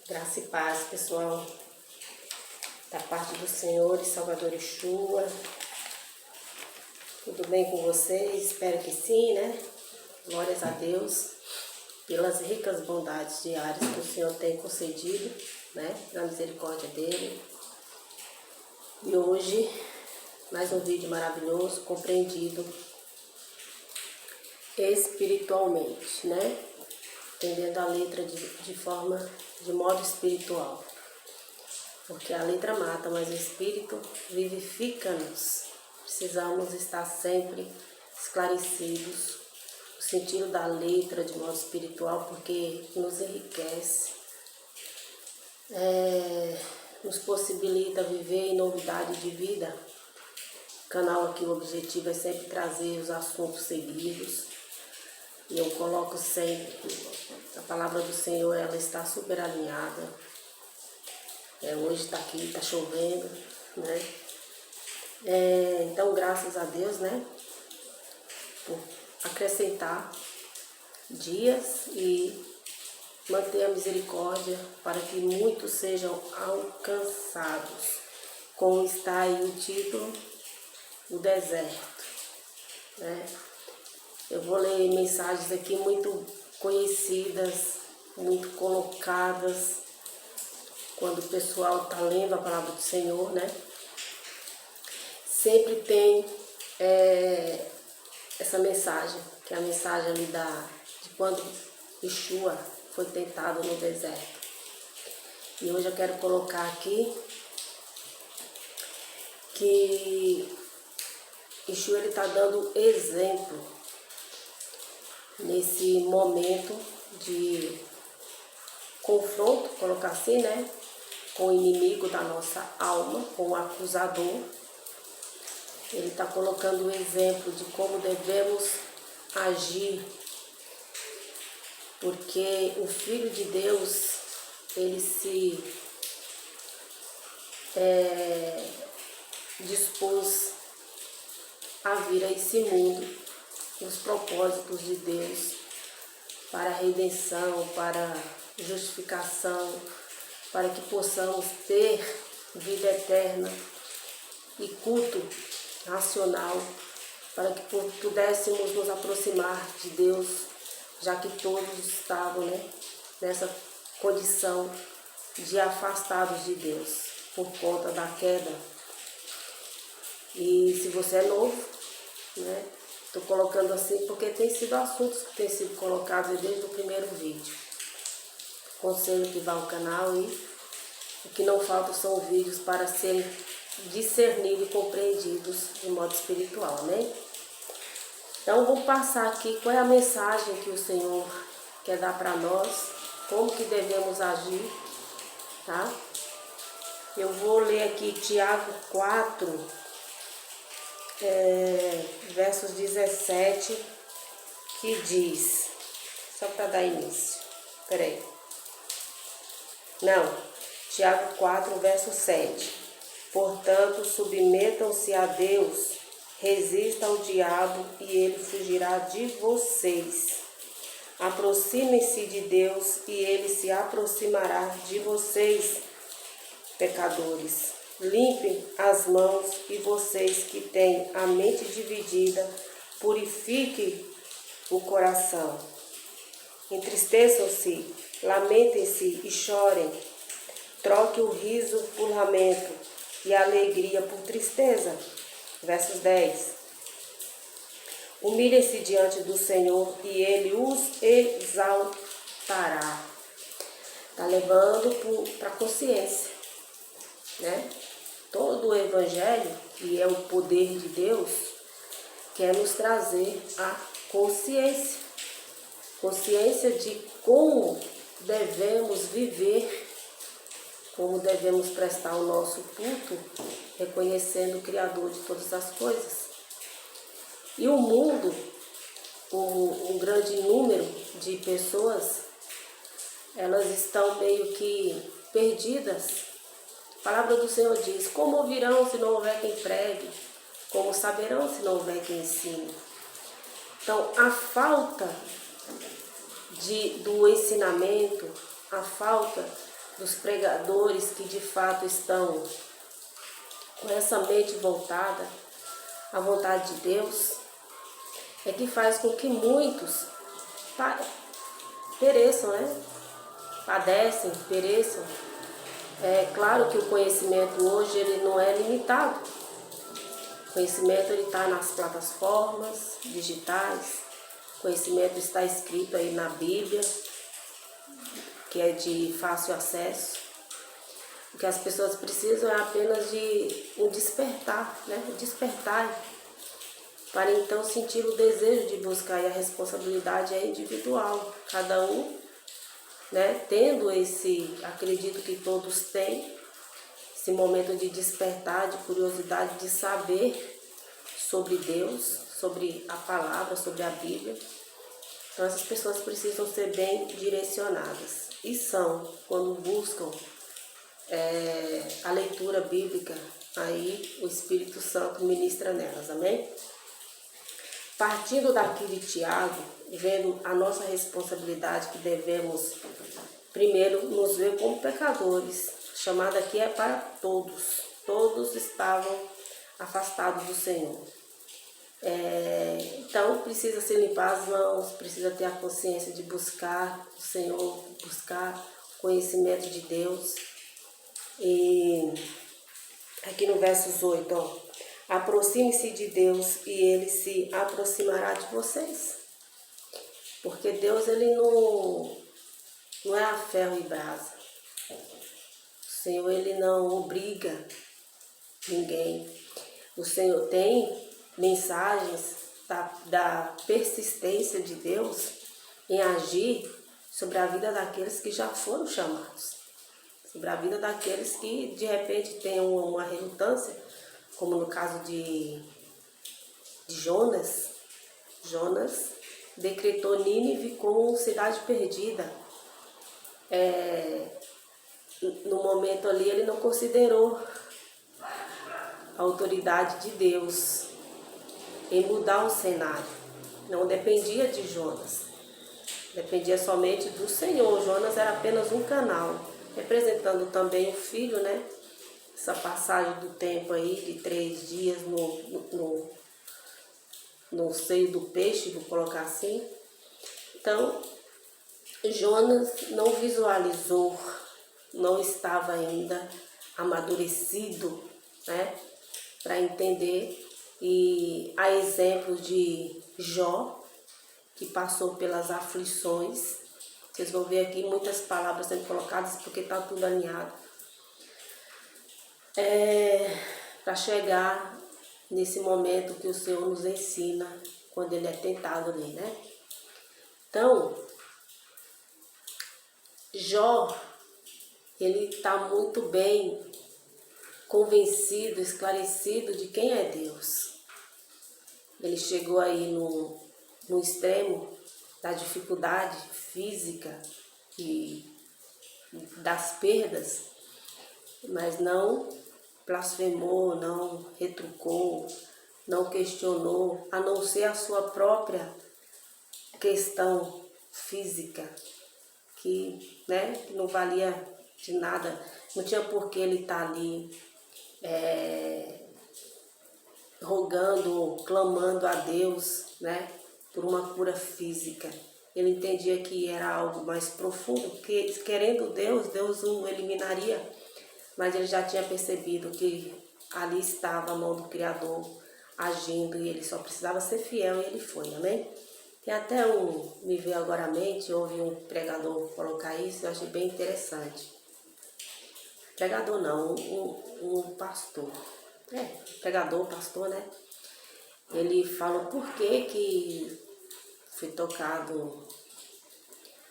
Graça e paz, pessoal, da parte do Senhor e Salvador Yeshua. Tudo bem com vocês? Espero que sim, né? Glórias a Deus pelas ricas bondades diárias que o Senhor tem concedido, né? Na misericórdia dele. E hoje, mais um vídeo maravilhoso, compreendido espiritualmente, né? Entendendo a letra de modo espiritual. Porque a letra mata, mas o espírito vivifica-nos. Precisamos estar sempre esclarecidos o sentido da letra de modo espiritual, porque nos enriquece, nos possibilita viver em novidade de vida. O canal aqui, o objetivo é sempre trazer os assuntos seguidos. E eu coloco sempre, a palavra do Senhor, ela está super alinhada. Hoje está aqui, está chovendo, né? Então, graças a Deus, né? Por acrescentar dias e manter a misericórdia para que muitos sejam alcançados. Como está aí o título, o deserto, né? Eu vou ler mensagens aqui muito conhecidas, muito colocadas, quando o pessoal está lendo a palavra do Senhor, né? Sempre tem essa mensagem, que é a mensagem ali de quando Yeshua foi tentado no deserto. E hoje eu quero colocar aqui que Yeshua está dando exemplo nesse momento de confronto, colocar assim, né? Com o inimigo da nossa alma, com o acusador. Ele está colocando o exemplo de como devemos agir, porque o Filho de Deus, ele se dispôs a vir a esse mundo, os propósitos de Deus, para a redenção, para justificação, para que possamos ter vida eterna e culto racional, para que pudéssemos nos aproximar de Deus, já que todos estavam, né, nessa condição de afastados de Deus por conta da queda. E se você é novo, né, estou colocando assim porque tem sido assuntos que têm sido colocados desde o primeiro vídeo. Conselho que vá ao canal e o que não falta são vídeos para serem discernidos e compreendidos de modo espiritual, né? Então vou passar aqui qual é a mensagem que o Senhor quer dar para nós, como que devemos agir, tá? Eu vou ler aqui Tiago 4, versos 17, que diz, só para dar início, peraí, Tiago 4, verso 7, portanto, submetam-se a Deus, resista ao diabo e ele fugirá de vocês. Aproximem-se de Deus e ele se aproximará de vocês, pecadores. Limpem as mãos e vocês que têm a mente dividida, purifiquem o coração. Entristeçam-se, lamentem-se e chorem. Troque o riso por lamento e a alegria por tristeza. Versos 10. Humilhem-se diante do Senhor e Ele os exaltará. Está levando para a consciência, né? Todo o Evangelho, que é o poder de Deus, quer nos trazer a consciência. Consciência de como devemos viver, como devemos prestar o nosso culto, reconhecendo o Criador de todas as coisas. E o mundo, um grande número de pessoas, elas estão meio que perdidas. A palavra do Senhor diz, como ouvirão se não houver quem pregue? Como saberão se não houver quem ensine? Então, a falta do ensinamento, a falta dos pregadores que de fato estão com essa mente voltada à vontade de Deus, é que faz com que muitos pereçam, né? Padecem, pereçam. É claro que o conhecimento hoje ele não é limitado. O conhecimento ele está nas plataformas digitais. O conhecimento está escrito aí na Bíblia, que é de fácil acesso. O que as pessoas precisam é apenas de um despertar, né? Despertar para então sentir o desejo de buscar, e a responsabilidade é individual. Cada um, né, tendo acredito que todos têm, esse momento de despertar, de curiosidade, de saber sobre Deus, sobre a palavra, sobre a Bíblia. Então essas pessoas precisam ser bem direcionadas. E são, quando buscam a leitura bíblica, aí o Espírito Santo ministra nelas, amém? Partindo daqui de Tiago, vendo a nossa responsabilidade que devemos, primeiro, nos ver como pecadores. A chamada aqui é para todos. Todos estavam afastados do Senhor. Então, precisa se limpar as mãos, precisa ter a consciência de buscar o Senhor, buscar conhecimento de Deus. E aqui no versos 8, ó, aproxime-se de Deus e Ele se aproximará de vocês. Porque Deus, ele não é a ferro e brasa. O Senhor, ele não obriga ninguém. O Senhor tem mensagens da persistência de Deus em agir sobre a vida daqueles que já foram chamados. Sobre a vida daqueles que de repente têm uma relutância, como no caso de Jonas. Jonas decretou Nínive como cidade perdida. No momento ali ele não considerou a autoridade de Deus em mudar o cenário. Não dependia de Jonas, dependia somente do Senhor. Jonas era apenas um canal, representando também o filho, né? Essa passagem do tempo aí de 3 dias no seio do peixe, vou colocar assim. Então, Jonas não visualizou, não estava ainda amadurecido, né, para entender. E a exemplo de Jó, que passou pelas aflições, vocês vão ver aqui muitas palavras sendo colocadas porque está tudo alinhado. Para chegar nesse momento que o Senhor nos ensina quando ele é tentado ali, né? Então, Jó, ele está muito bem convencido, esclarecido de quem é Deus. Ele chegou aí no extremo da dificuldade física e das perdas, mas não blasfemou, não retrucou, não questionou, a não ser a sua própria questão física, que, né, que não valia de nada, não tinha por que ele estar ali rogando, clamando a Deus, né, por uma cura física. Ele entendia que era algo mais profundo, que querendo Deus, Deus o eliminaria, mas ele já tinha percebido que ali estava a mão do Criador agindo e ele só precisava ser fiel e ele foi, amém? Tem até me veio agora à mente, ouvi um pregador colocar isso, eu achei bem interessante. Pregador não, um pastor. Pregador, pastor, né? Ele falou por que foi tocado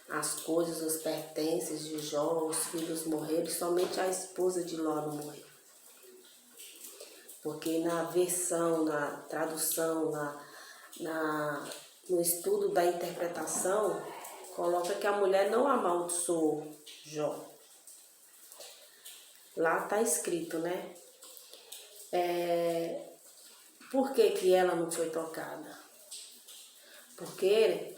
as coisas, os pertences de Jó, os filhos morreram, somente a esposa de Ló não morreu. Porque na versão, na tradução, no estudo da interpretação, coloca que a mulher não amaldiçoou Jó. Lá está escrito, né? Por que ela não foi tocada? Porque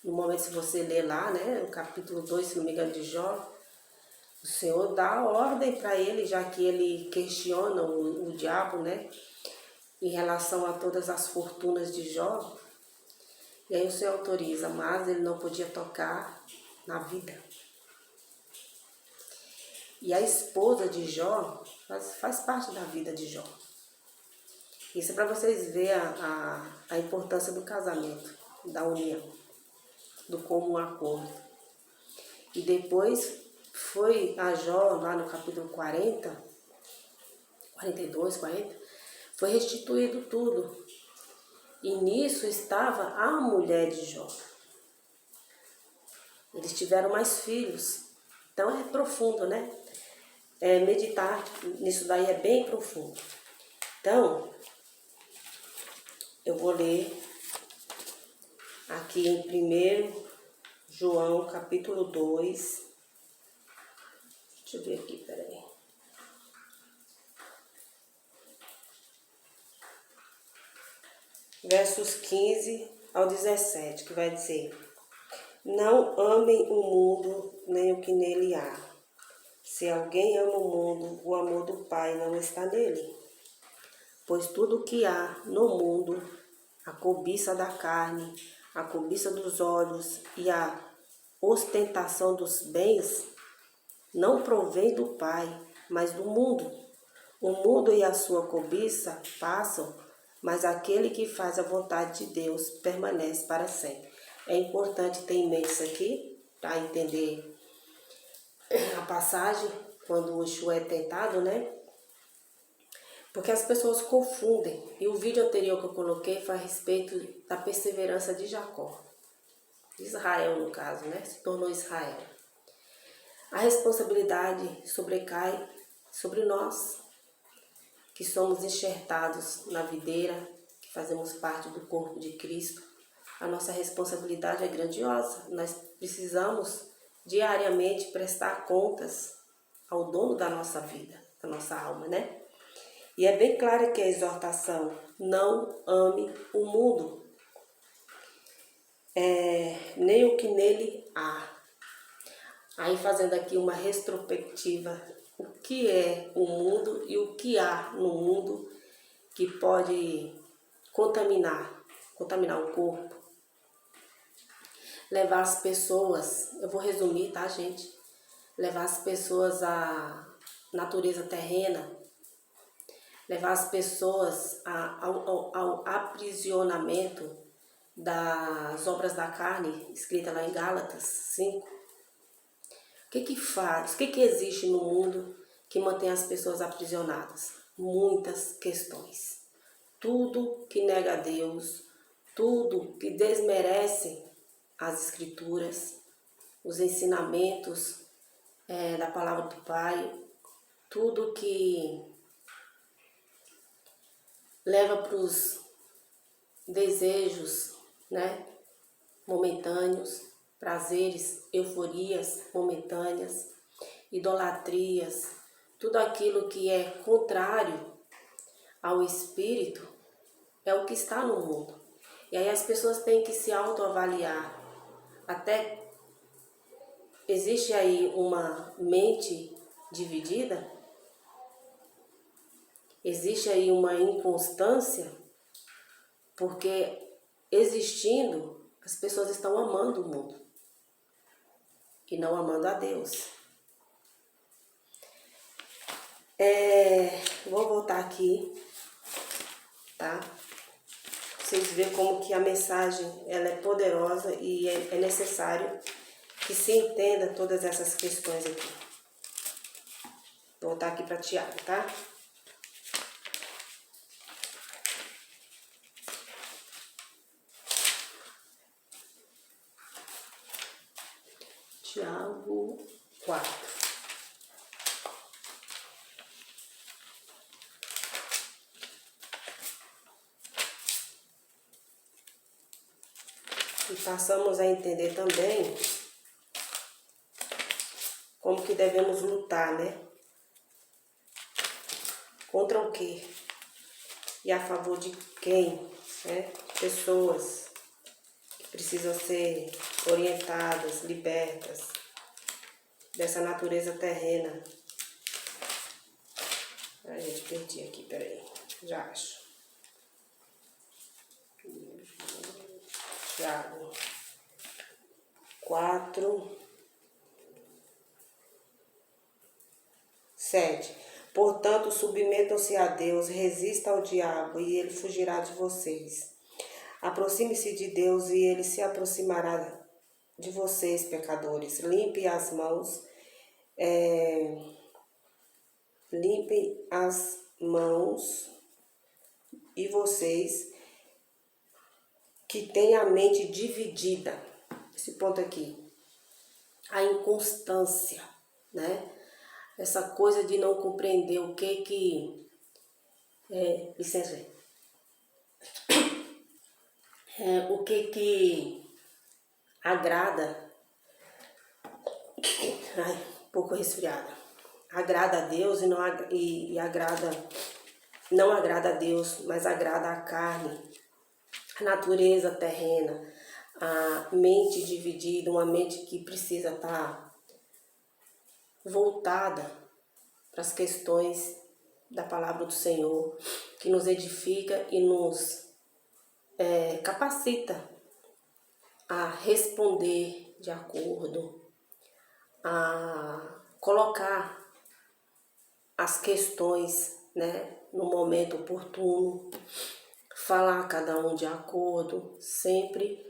no momento, se você ler lá, né, no capítulo 2, se não me engano, de Jó, O Senhor dá a ordem para ele, já que ele questiona o diabo, né? Em relação a todas as fortunas de Jó. E aí o Senhor autoriza, mas ele não podia tocar na vida. E a esposa de Jó faz parte da vida de Jó. Isso é para vocês verem a importância do casamento, da união, do comum acordo. E depois foi a Jó, lá no capítulo 40, 42, 40, foi restituído tudo. E nisso estava a mulher de Jó. Eles tiveram mais filhos. Então é profundo, né? Meditar nisso daí é bem profundo. Então, eu vou ler aqui em 1 João, capítulo 2. Deixa eu ver aqui, peraí. Versos 15 ao 17, que vai dizer: Não amem o mundo, nem o que nele há. Se alguém ama o mundo, o amor do Pai não está nele. Pois tudo o que há no mundo, a cobiça da carne, a cobiça dos olhos e a ostentação dos bens, não provém do Pai, mas do mundo. O mundo e a sua cobiça passam, mas aquele que faz a vontade de Deus permanece para sempre. É importante ter em mente isso aqui, para entender a passagem, quando o Exu é tentado, né? Porque as pessoas confundem. E o vídeo anterior que eu coloquei foi a respeito da perseverança de Jacó. Israel, no caso, né? Se tornou Israel. A responsabilidade sobrecai sobre nós, que somos enxertados na videira, que fazemos parte do corpo de Cristo. A nossa responsabilidade é grandiosa. Nós precisamos diariamente prestar contas ao dono da nossa vida, da nossa alma, né? E é bem claro que a exortação: não ame o mundo, nem o que nele há. Aí fazendo aqui uma retrospectiva, o que é o mundo e o que há no mundo que pode contaminar o corpo, levar as pessoas, eu vou resumir, tá, gente? Levar as pessoas à natureza terrena, levar as pessoas ao aprisionamento das obras da carne, escrita lá em Gálatas 5. O que faz? O que existe no mundo que mantém as pessoas aprisionadas? Muitas questões. Tudo que nega a Deus, tudo que desmerece as Escrituras, os ensinamentos da Palavra do Pai, tudo que leva para os desejos, né, momentâneos, prazeres, euforias momentâneas, idolatrias, tudo aquilo que é contrário ao Espírito é o que está no mundo. E aí as pessoas têm que se autoavaliar. Até existe aí uma mente dividida, existe aí uma inconstância, porque existindo, as pessoas estão amando o mundo e não amando a Deus. Vou voltar aqui, tá? Vocês verem como que a mensagem ela é poderosa e é necessário que se entenda todas essas questões aqui. Vou voltar aqui para Tiago, tá? Tiago 4. E passamos a entender também como que devemos lutar, né? Contra o quê? E a favor de quem? Né? Pessoas que precisam ser orientadas, libertas dessa natureza terrena. Ai, gente, perdi aqui, peraí. Já acho. Tiago 4, 7. Portanto, submetam-se a Deus, resista ao diabo e ele fugirá de vocês. Aproxime-se de Deus e ele se aproximará de vocês, pecadores. Limpem as mãos, limpem as mãos e vocês que têm a mente dividida. Esse ponto aqui, a inconstância, né? Essa coisa de não compreender o que licença, o que agrada, um pouco resfriada, agrada a Deus e agrada, não agrada a Deus, mas agrada a carne, a natureza terrena, a mente dividida, uma mente que precisa estar voltada para as questões da palavra do Senhor, que nos edifica e nos capacita a responder de acordo, a colocar as questões, né, no momento oportuno, falar cada um de acordo, sempre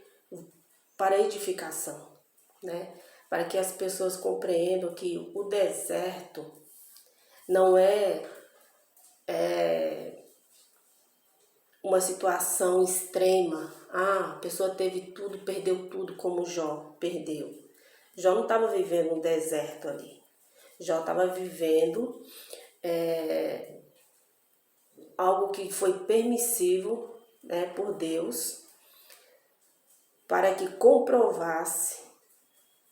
para edificação, né, para que as pessoas compreendam que o deserto não é uma situação extrema. A pessoa teve tudo, perdeu tudo, como Jó perdeu. Jó não estava vivendo um deserto ali. Jó estava vivendo algo que foi permissivo, né, por Deus, para que comprovasse,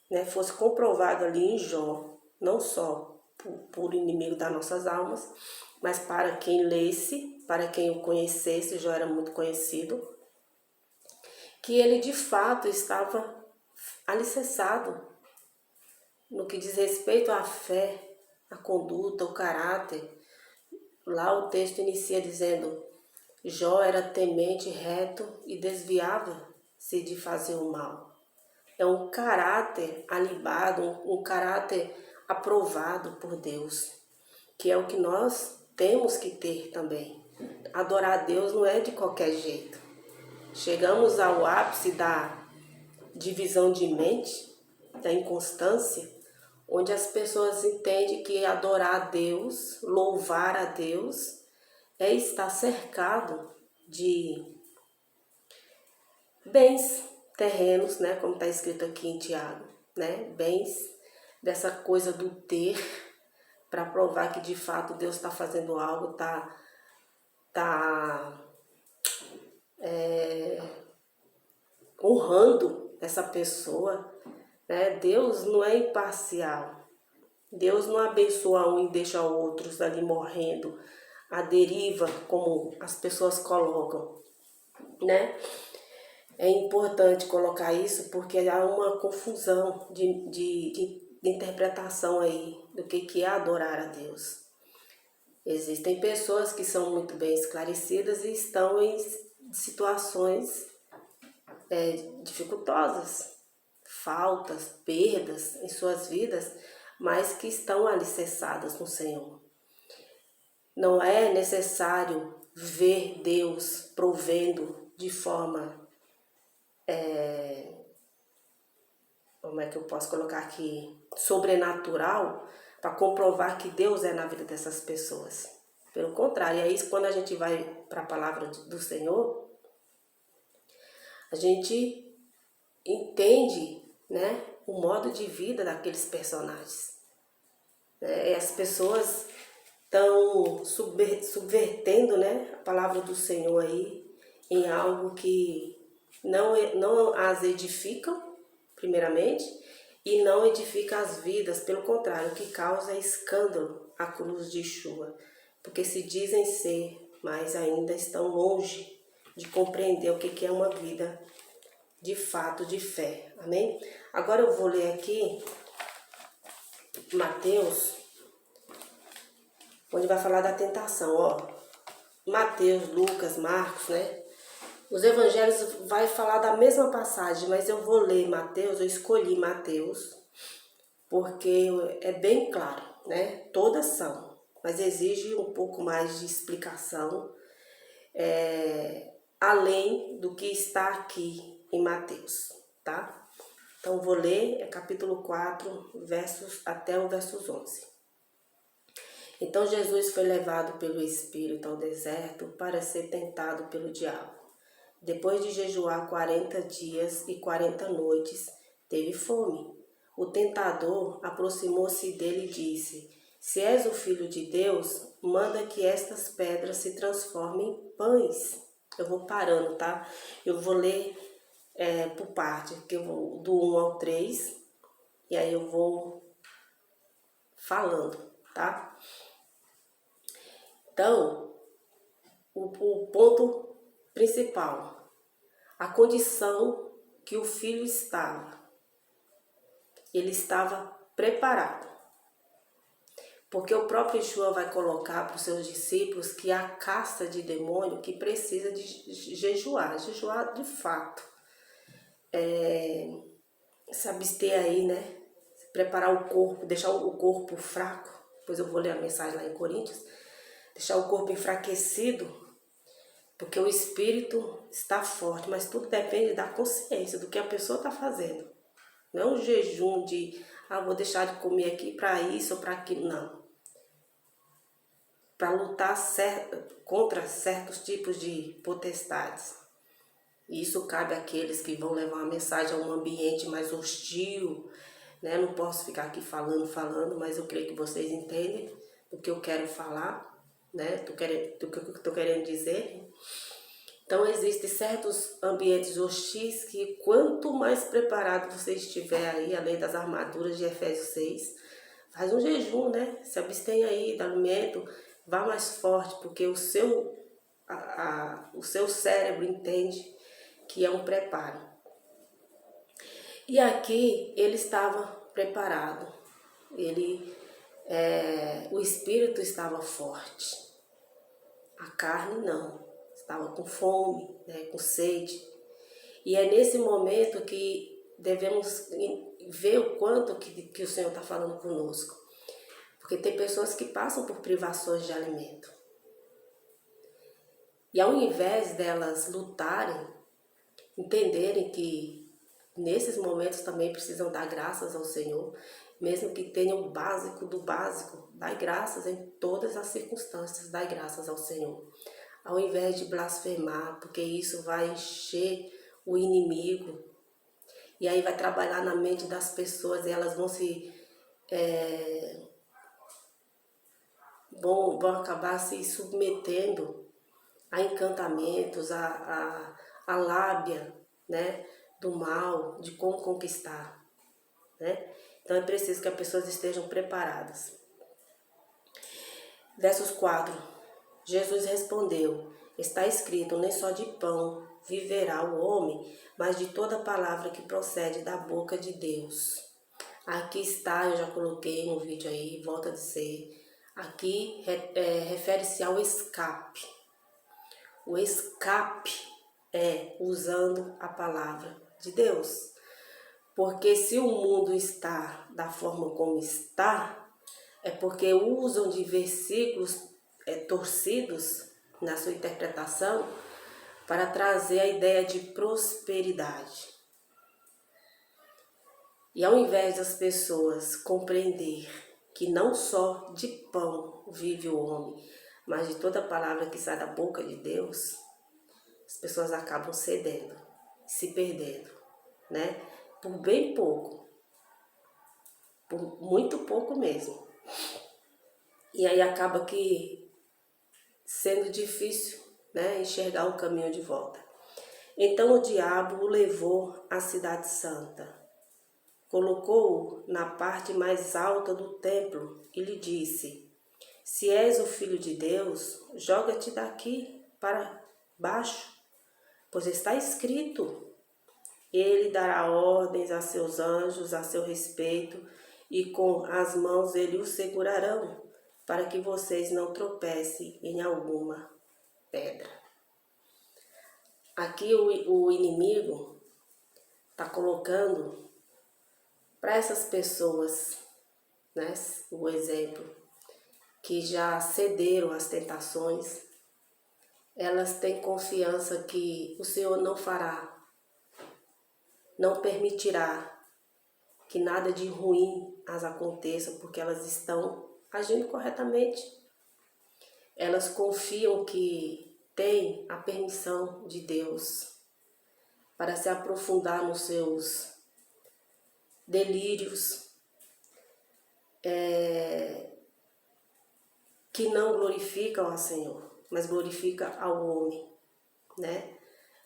né, fosse comprovado ali em Jó, não só por inimigo das nossas almas, mas para quem lesse, para quem o conhecesse. Jó era muito conhecido, que ele de fato estava alicerçado no que diz respeito à fé, à conduta, ao caráter. Lá o texto inicia dizendo: Jó era temente, reto e desviava-se de fazer o mal. É um caráter alibado, um caráter aprovado por Deus, que é o que nós temos que ter também. Adorar a Deus não é de qualquer jeito. Chegamos ao ápice da divisão de mente, da inconstância, onde as pessoas entendem que adorar a Deus, louvar a Deus, é estar cercado de bens terrenos, né, como está escrito aqui em Tiago, né, bens, dessa coisa do ter, para provar que de fato Deus está fazendo algo, está honrando essa pessoa, né? Deus não é imparcial. Deus não abençoa um e deixa outros ali morrendo, à deriva, como as pessoas colocam, né? É importante colocar isso porque há uma confusão de interpretação aí do que é adorar a Deus. Existem pessoas que são muito bem esclarecidas e estão em situações dificultosas, faltas, perdas em suas vidas, mas que estão alicerçadas no Senhor. Não é necessário ver Deus provendo de forma, como é que eu posso colocar aqui, sobrenatural, para comprovar que Deus é na vida dessas pessoas. Pelo contrário, é isso, quando a gente vai para a palavra do Senhor, a gente entende, né, o modo de vida daqueles personagens. As pessoas estão subvertendo, né, a palavra do Senhor aí em algo que não as edificam, primeiramente, e não edifica as vidas. Pelo contrário, o que causa é escândalo a cruz de Yeshua, porque se dizem ser, mas ainda estão longe de compreender o que é uma vida de fato de fé. Amém? Agora eu vou ler aqui Mateus, onde vai falar da tentação, ó. Mateus, Lucas, Marcos, né? Os evangelhos vai falar da mesma passagem, mas eu vou ler Mateus, eu escolhi Mateus, porque é bem claro, né? Todas são, mas exige um pouco mais de explicação, além do que está aqui em Mateus, tá? Então vou ler, capítulo 4, até o versos 11. Então Jesus foi levado pelo Espírito ao deserto para ser tentado pelo diabo. Depois de jejuar 40 dias e 40 noites, teve fome. O tentador aproximou-se dele e disse: Se és o Filho de Deus, manda que estas pedras se transformem em pães. Eu vou parando, tá? Eu vou ler por parte, que eu vou do 1 ao 3, e aí eu vou falando, tá? Então, o ponto principal, a condição que o filho estava, ele estava preparado. Porque o próprio Yeshua vai colocar para os seus discípulos que há casta de demônio que precisa de jejuar de fato. Se abster aí, né? Preparar o corpo, deixar o corpo fraco. Depois eu vou ler a mensagem lá em Coríntios. Deixar o corpo enfraquecido, porque o espírito está forte, mas tudo depende da consciência, do que a pessoa está fazendo. Não é um jejum de, vou deixar de comer aqui para isso ou para aquilo, não. Para lutar contra certos tipos de potestades. E isso cabe àqueles que vão levar uma mensagem a um ambiente mais hostil, né? Não posso ficar aqui falando, mas eu creio que vocês entendem o que eu quero falar, né? Do que eu estou querendo dizer. Então, existem certos ambientes hostis que quanto mais preparado você estiver aí, além das armaduras de Efésios 6, faz um jejum, né? Se abstém aí do alimento, vá mais forte, porque o seu cérebro entende que é um preparo. E aqui ele estava preparado, o espírito estava forte, a carne não, estava com fome, né, com sede. E é nesse momento que devemos ver o quanto que o Senhor está falando conosco. Porque tem pessoas que passam por privações de alimento. E ao invés delas lutarem, entenderem que nesses momentos também precisam dar graças ao Senhor, mesmo que tenham o básico do básico, dai graças em todas as circunstâncias, dai graças ao Senhor. Ao invés de blasfemar, porque isso vai encher o inimigo, e aí vai trabalhar na mente das pessoas e elas vão vão acabar se submetendo a encantamentos, a lábia, né, do mal, de como conquistar, né? Então é preciso que as pessoas estejam preparadas. Versos 4. Jesus respondeu: Está escrito, nem só de pão viverá o homem, mas de toda palavra que procede da boca de Deus. Aqui está, eu já coloquei no vídeo aí, volta a dizer. Aqui refere-se ao escape. O escape é usando a palavra de Deus. Porque se o mundo está da forma como está, é porque usam de versículos torcidos na sua interpretação para trazer a ideia de prosperidade. E ao invés das pessoas compreender que não só de pão vive o homem, mas de toda palavra que sai da boca de Deus, as pessoas acabam cedendo, se perdendo, né? Por bem pouco, por muito pouco mesmo. E aí acaba que sendo difícil, né, enxergar o caminho de volta. Então o diabo o levou à cidade santa, colocou-o na parte mais alta do templo e lhe disse: Se és o Filho de Deus, joga-te daqui para baixo, pois está escrito: Ele dará ordens a seus anjos a seu respeito, e com as mãos ele os segurarão, para que vocês não tropecem em alguma pedra. Aqui o inimigo está colocando para essas pessoas, né, o exemplo, que já cederam às tentações, elas têm confiança que o Senhor não fará, não permitirá que nada de ruim as aconteça, porque elas estão agindo corretamente. Elas confiam que têm a permissão de Deus para se aprofundar nos seus delírios, que não glorificam ao Senhor, mas glorificam ao homem, né?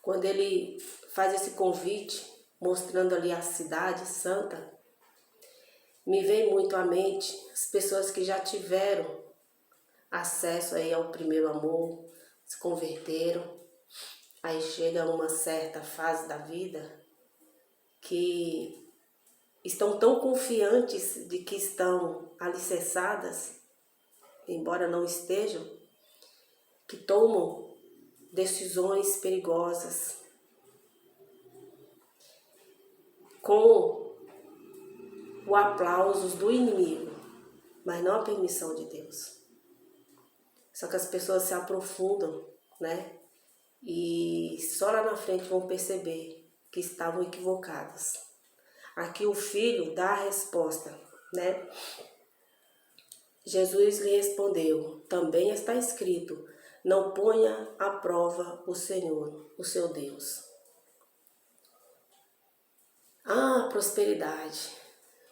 Quando ele faz esse convite, mostrando ali a cidade santa, me vem muito à mente as pessoas que já tiveram acesso aí ao primeiro amor, se converteram, aí chega uma certa fase da vida que estão tão confiantes de que estão alicerçadas, embora não estejam, que tomam decisões perigosas com o aplauso do inimigo, mas não a permissão de Deus. Só que as pessoas se aprofundam, né? E só lá na frente vão perceber que estavam equivocadas. Aqui o filho dá a resposta, né? Jesus lhe respondeu, também está escrito, não ponha à prova o Senhor, o seu Deus. Ah, prosperidade,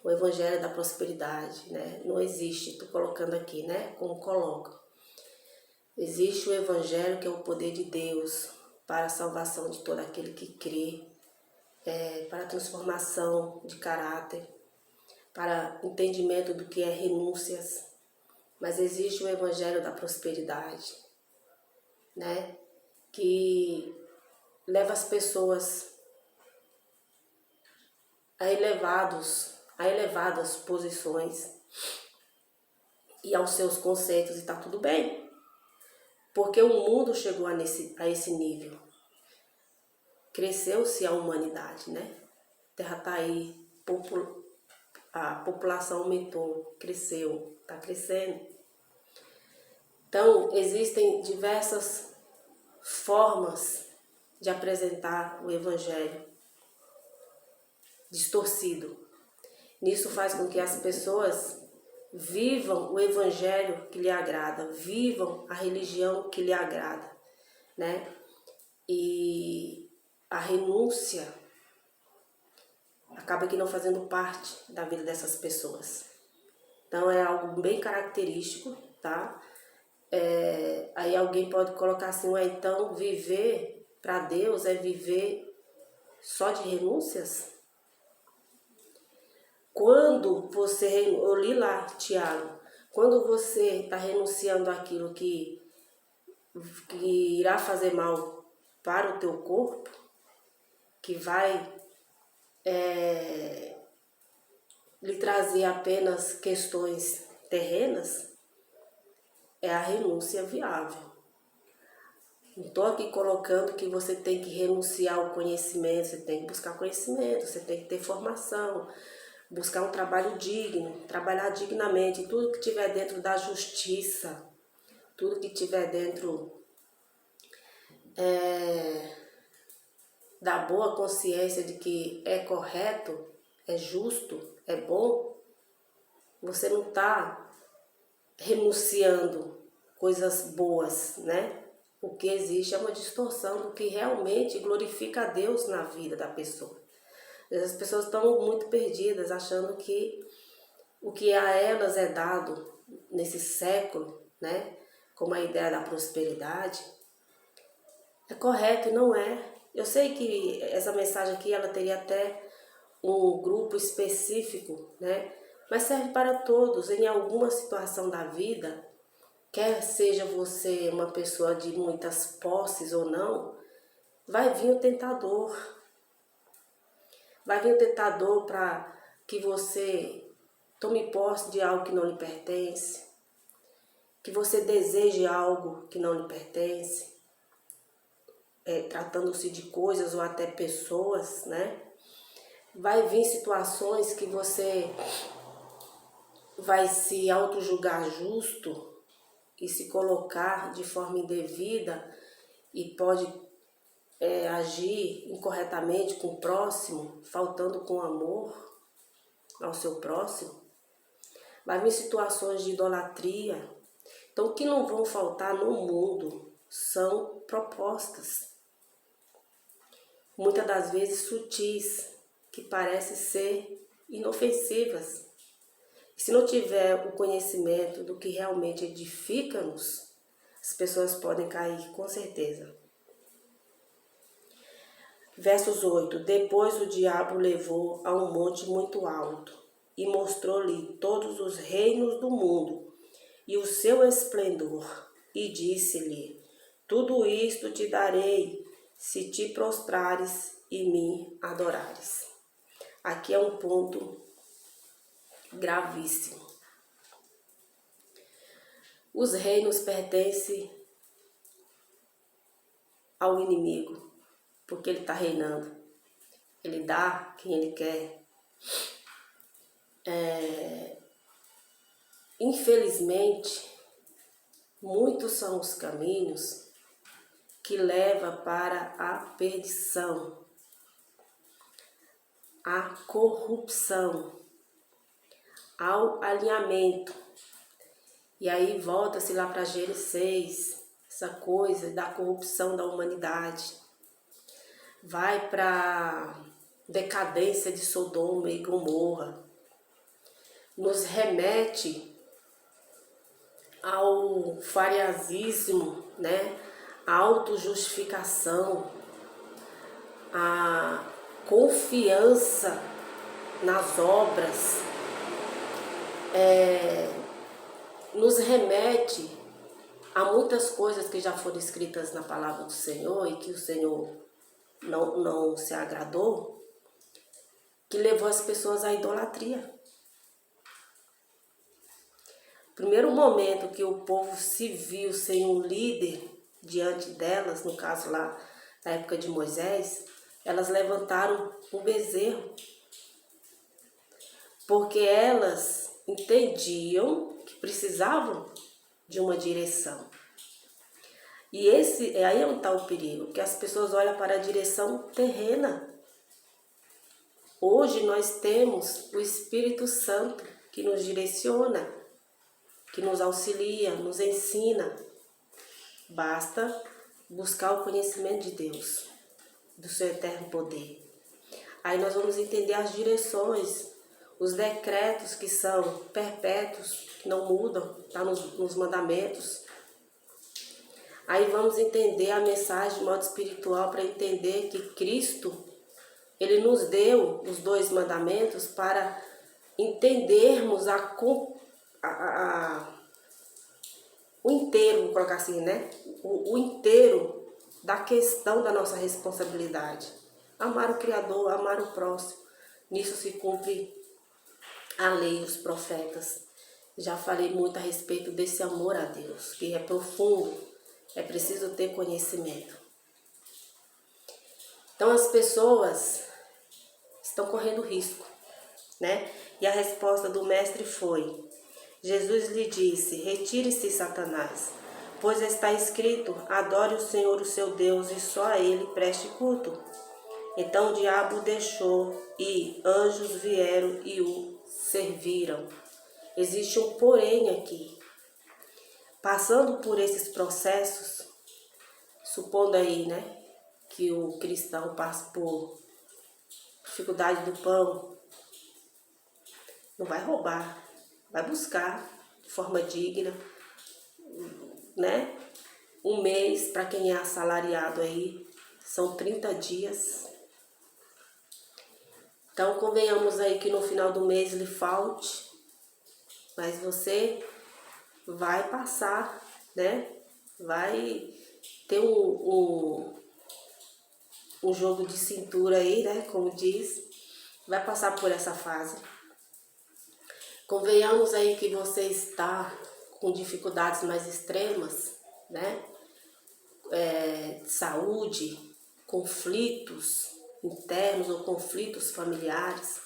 o evangelho da prosperidade, né? Não existe, estou colocando aqui, né? Como coloco. Existe o evangelho que é o poder de Deus para a salvação de todo aquele que crê, para a transformação de caráter, para entendimento do que é renúncias. Mas existe o evangelho da prosperidade, né? Que leva as pessoas a elevadas posições e aos seus conceitos, e está tudo bem. Porque o mundo chegou a esse nível. Cresceu-se a humanidade, né? A Terra está aí, a população aumentou, cresceu, está crescendo. Então, existem diversas formas de apresentar o evangelho distorcido. Nisso faz com que as pessoas vivam o evangelho que lhe agrada, vivam a religião que lhe agrada, né? E a renúncia acaba que não fazendo parte da vida dessas pessoas. Então é algo bem característico, tá? Aí alguém pode colocar assim, ué, então viver para Deus é viver só de renúncias? Quando você, eu li lá, Tiago, quando você está renunciando àquilo que irá fazer mal para o teu corpo, que vai lhe trazer apenas questões terrenas, é a renúncia viável. Não estou aqui colocando que você tem que renunciar ao conhecimento, você tem que buscar conhecimento, você tem que ter formação, buscar um trabalho digno, trabalhar dignamente, tudo que tiver dentro da justiça, tudo que tiver dentro da boa consciência de que é correto, é justo, é bom, você não está renunciando coisas boas, né? O que existe é uma distorção do que realmente glorifica a Deus na vida da pessoa. As pessoas estão muito perdidas, achando que o que a elas é dado nesse século, né, como a ideia da prosperidade, é correto e não é. Eu sei que essa mensagem aqui ela teria até um grupo específico, né, mas serve para todos. Em alguma situação da vida, quer seja você uma pessoa de muitas posses ou não, vai vir o tentador. Vai vir o tentador para que você tome posse de algo que não lhe pertence, que você deseje algo que não lhe pertence, tratando-se de coisas ou até pessoas, né? Vai vir situações que você vai se auto-julgar justo e se colocar de forma indevida e pode agir incorretamente com o próximo, faltando com amor ao seu próximo. Vai vir situações de idolatria. Então, o que não vão faltar no mundo são propostas, muitas das vezes sutis, que parecem ser inofensivas. E se não tiver o conhecimento do que realmente edifica-nos, as pessoas podem cair, com certeza. Versos 8. Depois o diabo levou a um monte muito alto e mostrou-lhe todos os reinos do mundo e o seu esplendor, e disse-lhe: tudo isto te darei, se te prostrares e me adorares. Aqui é um ponto gravíssimo. Os reinos pertencem ao inimigo, porque ele está reinando. Ele dá quem ele quer. Infelizmente, muitos são os caminhos que levam para a perdição, a corrupção, ao alinhamento. E aí volta-se lá para Gênesis 6, essa coisa da corrupção da humanidade. Vai para decadência de Sodoma e Gomorra. Nos remete ao fariasismo, né? A autojustificação, a confiança nas obras, nos remete a muitas coisas que já foram escritas na palavra do Senhor e que o Senhor não se agradou, que levou as pessoas à idolatria. Primeiro momento que o povo se viu sem um líder diante delas, no caso lá na época de Moisés, elas levantaram um bezerro, porque elas entendiam que precisavam de uma direção. E aí é onde está o perigo, que as pessoas olham para a direção terrena. Hoje nós temos o Espírito Santo que nos direciona, que nos auxilia, nos ensina. Basta buscar o conhecimento de Deus, do seu eterno poder. Aí nós vamos entender as direções, os decretos que são perpétuos, que não mudam, está nos mandamentos. Aí vamos entender a mensagem de modo espiritual para entender que Cristo, Ele nos deu os 2 mandamentos para entendermos o inteiro, vou colocar assim, né? O inteiro da questão da nossa responsabilidade. Amar o Criador, amar o próximo. Nisso se cumpre a lei e os profetas. Já falei muito a respeito desse amor a Deus, que é profundo. É preciso ter conhecimento. Então as pessoas estão correndo risco, né? E a resposta do mestre foi: Jesus lhe disse: retire-se, Satanás, pois está escrito: adore o Senhor, o seu Deus, e só a Ele preste culto. Então o diabo o deixou e anjos vieram e o serviram. Existe um porém aqui. Passando por esses processos, supondo aí, né, que o cristão passe por dificuldade do pão, não vai roubar, vai buscar de forma digna, né? Um mês, para quem é assalariado aí, são 30 dias. Então, convenhamos aí que no final do mês lhe falte, mas você vai passar, né? Vai ter um jogo de cintura aí, né? Como diz, vai passar por essa fase. Convenhamos aí que você está com dificuldades mais extremas, né? Saúde, conflitos internos ou conflitos familiares.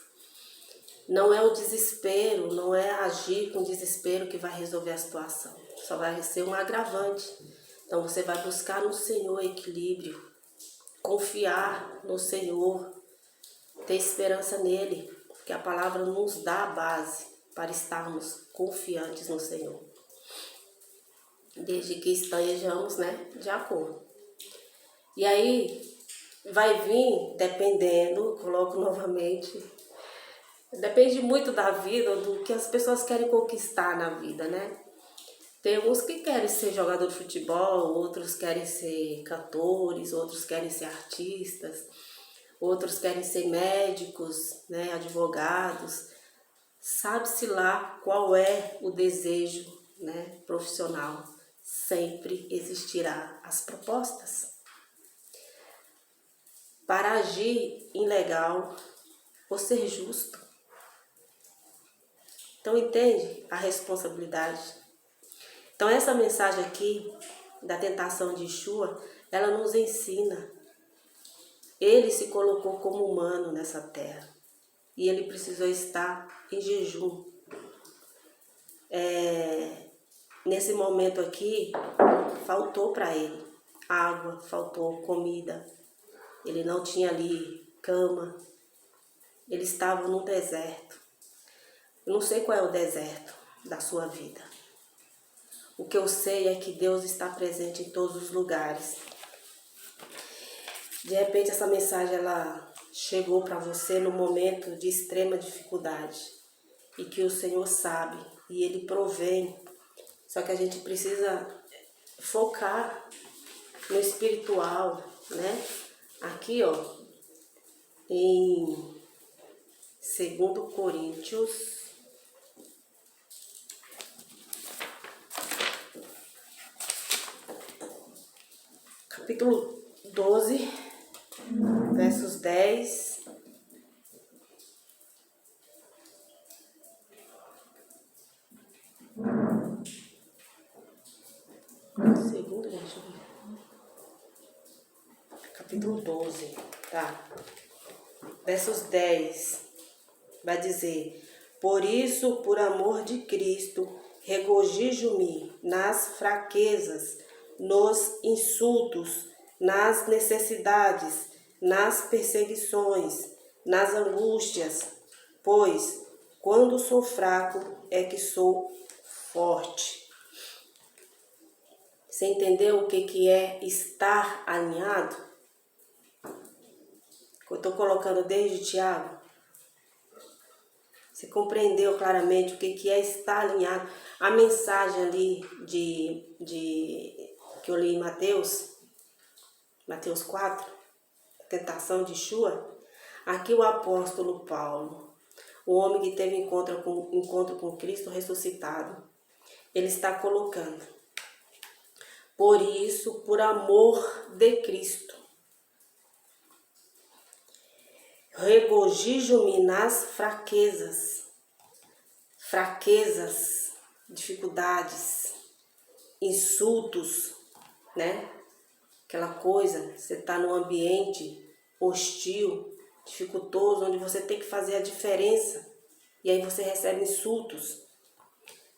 Não é o desespero, não é agir com desespero que vai resolver a situação. Só vai ser um agravante. Então você vai buscar no Senhor equilíbrio, confiar no Senhor, ter esperança nele, porque a palavra nos dá a base para estarmos confiantes no Senhor. Desde que estejamos, né, de acordo. E aí vai vir, dependendo, coloco novamente, depende muito da vida, do que as pessoas querem conquistar na vida, né? Tem uns que querem ser jogador de futebol, outros querem ser cantores, outros querem ser artistas, outros querem ser médicos, né, advogados. Sabe-se lá qual é o desejo, né, profissional. Sempre existirá as propostas. Para agir ilegal ou ser justo. Então entende a responsabilidade. Então essa mensagem aqui da tentação de Yeshua, ela nos ensina. Ele se colocou como humano nessa terra e ele precisou estar em jejum. Nesse momento aqui, faltou para ele água, faltou comida. Ele não tinha ali cama. Ele estava no deserto. Eu não sei qual é o deserto da sua vida. O que eu sei é que Deus está presente em todos os lugares. De repente essa mensagem ela chegou para você no momento de extrema dificuldade. E que o Senhor sabe e Ele provém. Só que a gente precisa focar no espiritual, né? Aqui, ó, em 2 Coríntios, capítulo 12, versos 10. Segundo, deixa eu ver. Capítulo 12, tá? Versos 10, vai dizer: por isso, por amor de Cristo, regozijo-me nas fraquezas, nos insultos, nas necessidades, nas perseguições, nas angústias, pois quando sou fraco é que sou forte. Você entendeu o que é estar alinhado? Eu estou colocando desde Tiago. Você compreendeu claramente o que é estar alinhado? A mensagem ali que eu li em Mateus 4, a tentação de Yeshua. Aqui o apóstolo Paulo, o homem que teve encontro com Cristo ressuscitado, ele está colocando: por isso, por amor de Cristo, regozijo-me nas fraquezas, dificuldades, insultos, né? Aquela coisa, você está num ambiente hostil, dificultoso, onde você tem que fazer a diferença, e aí você recebe insultos.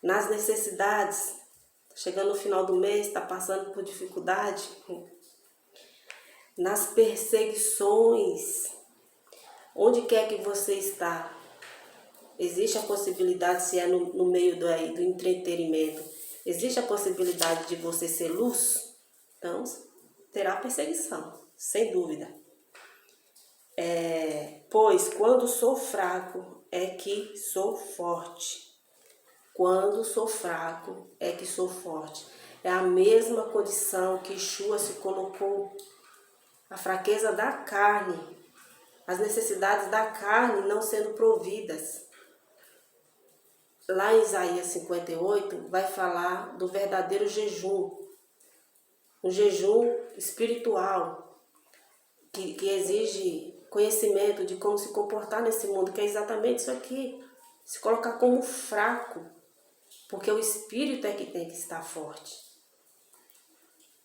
Nas necessidades, chegando no final do mês, está passando por dificuldade. Nas perseguições, onde quer que você está, existe a possibilidade, se é no meio do entretenimento, existe a possibilidade de você ser luz? Então, terá perseguição, sem dúvida. Pois quando sou fraco é que sou forte. Quando sou fraco é que sou forte. É a mesma condição que Yeshua se colocou. A fraqueza da carne, as necessidades da carne não sendo providas. Lá em Isaías 58 vai falar do verdadeiro jejum. Um jejum espiritual que exige conhecimento de como se comportar nesse mundo, que é exatamente isso aqui. se colocar como fraco, porque o espírito é que tem que estar forte.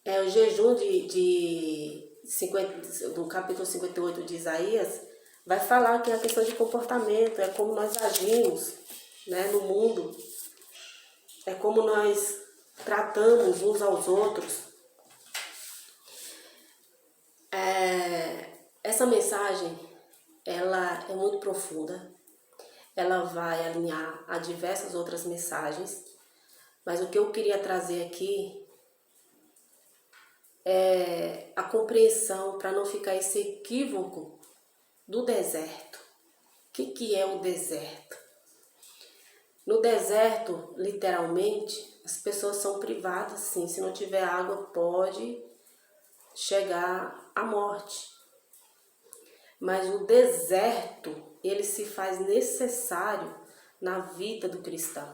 O jejum do capítulo 58 de Isaías vai falar que é a questão de comportamento, é como nós agimos, né, no mundo, é como nós tratamos uns aos outros. Essa mensagem, ela é muito profunda, ela vai alinhar a diversas outras mensagens, mas o que eu queria trazer aqui é a compreensão para não ficar esse equívoco do deserto. O que é o deserto? No deserto, literalmente, as pessoas são privadas, sim. Se não tiver água, pode chegar à morte. Mas o deserto, ele se faz necessário na vida do cristão.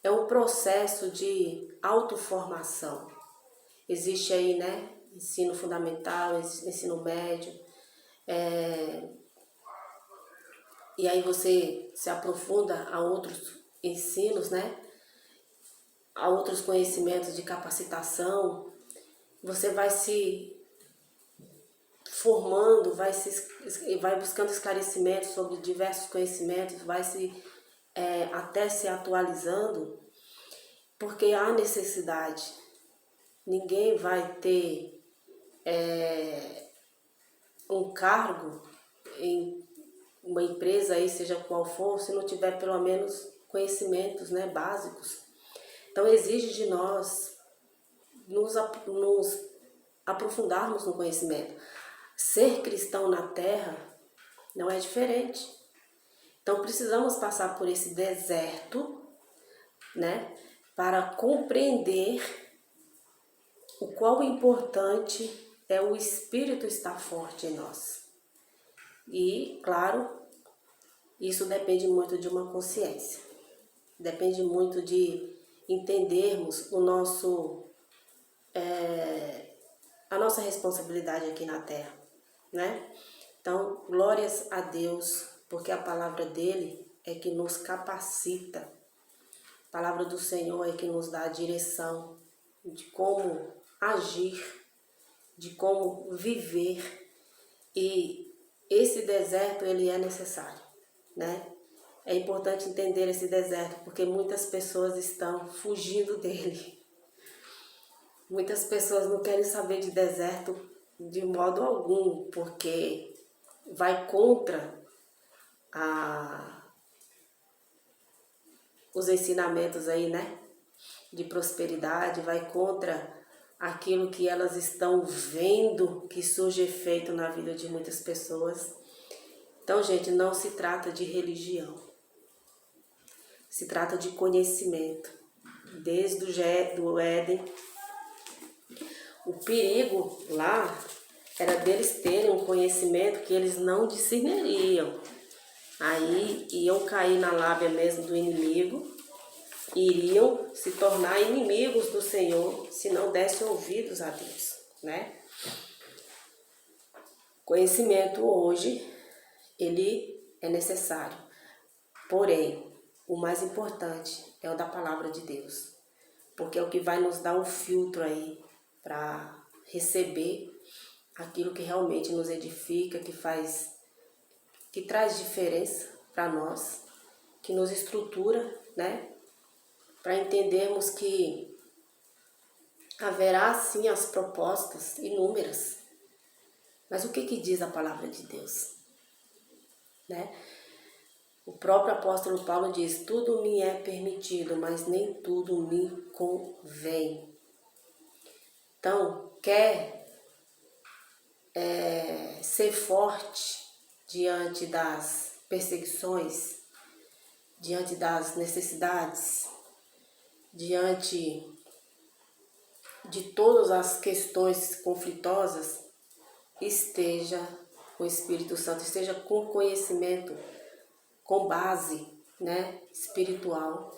É um processo de autoformação. Existe aí, né, ensino fundamental, ensino médio, e aí você se aprofunda a outros ensinos, né, a outros conhecimentos de capacitação. Você vai se formando, vai buscando esclarecimentos sobre diversos conhecimentos, vai até se atualizando, porque há necessidade. Ninguém vai ter um cargo em uma empresa aí, seja qual for, se não tiver pelo menos conhecimentos, né, básicos. Então exige de nós nos aprofundarmos no conhecimento. Ser cristão na terra não é diferente. Então precisamos passar por esse deserto, né, para compreender o quão importante é o Espírito estar forte em nós. E, claro, isso depende muito de uma consciência. Depende muito de entendermos a nossa responsabilidade aqui na terra, né? Então, glórias a Deus, porque a palavra dele é que nos capacita. A palavra do Senhor é que nos dá a direção de como agir, de como viver. E esse deserto, ele é necessário, né? É importante entender esse deserto, porque muitas pessoas estão fugindo dele. Muitas pessoas não querem saber de deserto de modo algum, porque vai contra os ensinamentos aí, né, de prosperidade, vai contra aquilo que elas estão vendo que surge efeito na vida de muitas pessoas. Então, gente, não se trata de religião, se trata de conhecimento. Desde o Éden, o perigo lá era deles terem um conhecimento que eles não discerniriam. Aí iam cair na lábia mesmo do inimigo, iriam se tornar inimigos do Senhor se não dessem ouvidos a Deus, né? Conhecimento hoje, ele é necessário, porém, o mais importante é o da palavra de Deus, porque é o que vai nos dar um filtro aí para receber aquilo que realmente nos edifica, que traz diferença para nós, que nos estrutura, né? Para entendermos que haverá sim as propostas inúmeras, mas o que diz a palavra de Deus, né? O próprio apóstolo Paulo diz: tudo me é permitido, mas nem tudo me convém. Então, quer ser forte diante das perseguições, diante das necessidades, diante de todas as questões conflitosas, esteja com o Espírito Santo, esteja com conhecimento, com base, né, espiritual,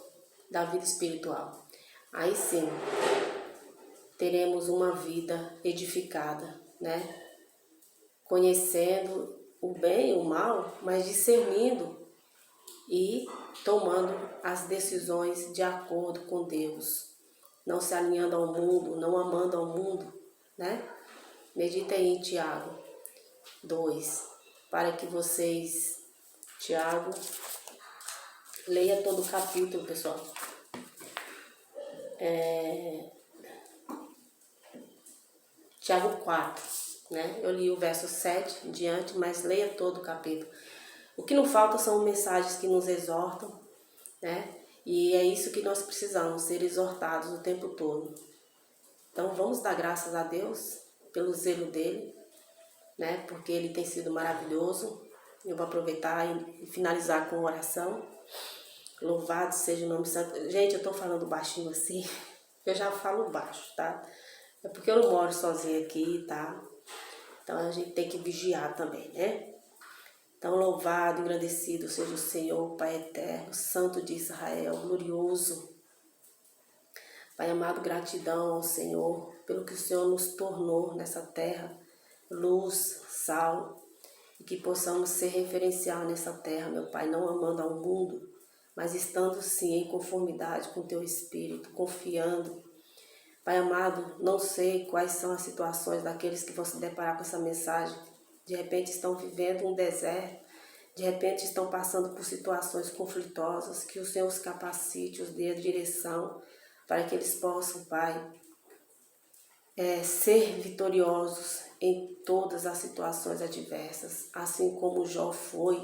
da vida espiritual. Aí sim, teremos uma vida edificada, né, conhecendo o bem e o mal, mas discernindo e tomando as decisões de acordo com Deus, não se alinhando ao mundo, não amando ao mundo, né? Medita aí em Tiago 2, para que vocês, Tiago, leia todo o capítulo, pessoal. Tiago 4, né? Eu li o verso 7 em diante, mas leia todo o capítulo. O que não falta são mensagens que nos exortam, né? E é isso que nós precisamos, ser exortados o tempo todo. Então vamos dar graças a Deus pelo zelo dele, né? Porque ele tem sido maravilhoso. Eu vou aproveitar e finalizar com oração. Louvado seja o nome santo. Gente, eu tô falando baixinho assim, eu já falo baixo, tá? É porque eu não moro sozinha aqui, tá? Então a gente tem que vigiar também, né? Então louvado, engrandecido seja o Senhor, Pai eterno, Santo de Israel, glorioso. Pai amado, gratidão ao Senhor pelo que o Senhor nos tornou nessa terra, luz, sal, e que possamos ser referencial nessa terra, meu Pai, não amando ao mundo, mas estando sim em conformidade com o Teu Espírito, confiando. Pai amado, não sei quais são as situações daqueles que vão se deparar com essa mensagem. De repente estão vivendo um deserto, de repente estão passando por situações conflitosas, que o Senhor os capacite, os dê a direção, para que eles possam, Pai, ser vitoriosos em todas as situações adversas, assim como Jó foi.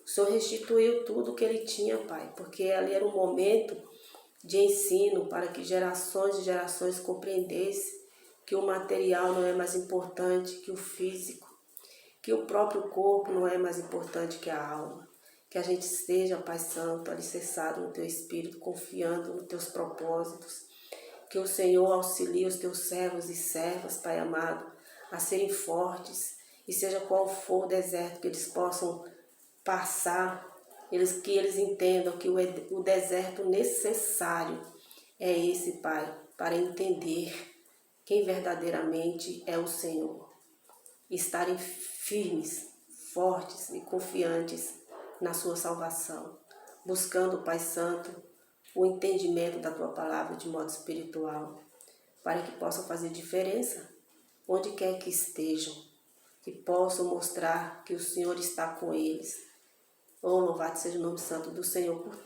O Senhor restituiu tudo que ele tinha, Pai, porque ali era um momento de ensino para que gerações e gerações compreendessem que o material não é mais importante que o físico, que o próprio corpo não é mais importante que a alma. Que a gente esteja, Pai Santo, alicerçado no Teu Espírito, confiando nos Teus propósitos. Que o Senhor auxilie os Teus servos e servas, Pai amado, a serem fortes, e seja qual for o deserto que eles possam passar, que eles entendam que o deserto necessário é esse, Pai, para entender quem verdadeiramente é o Senhor. Estarem firmes, fortes e confiantes na sua salvação, buscando, Pai Santo, o entendimento da Tua palavra de modo espiritual, para que possam fazer diferença onde quer que estejam, que possam mostrar que o Senhor está com eles. Oh, louvado seja o nome santo do Senhor por tudo.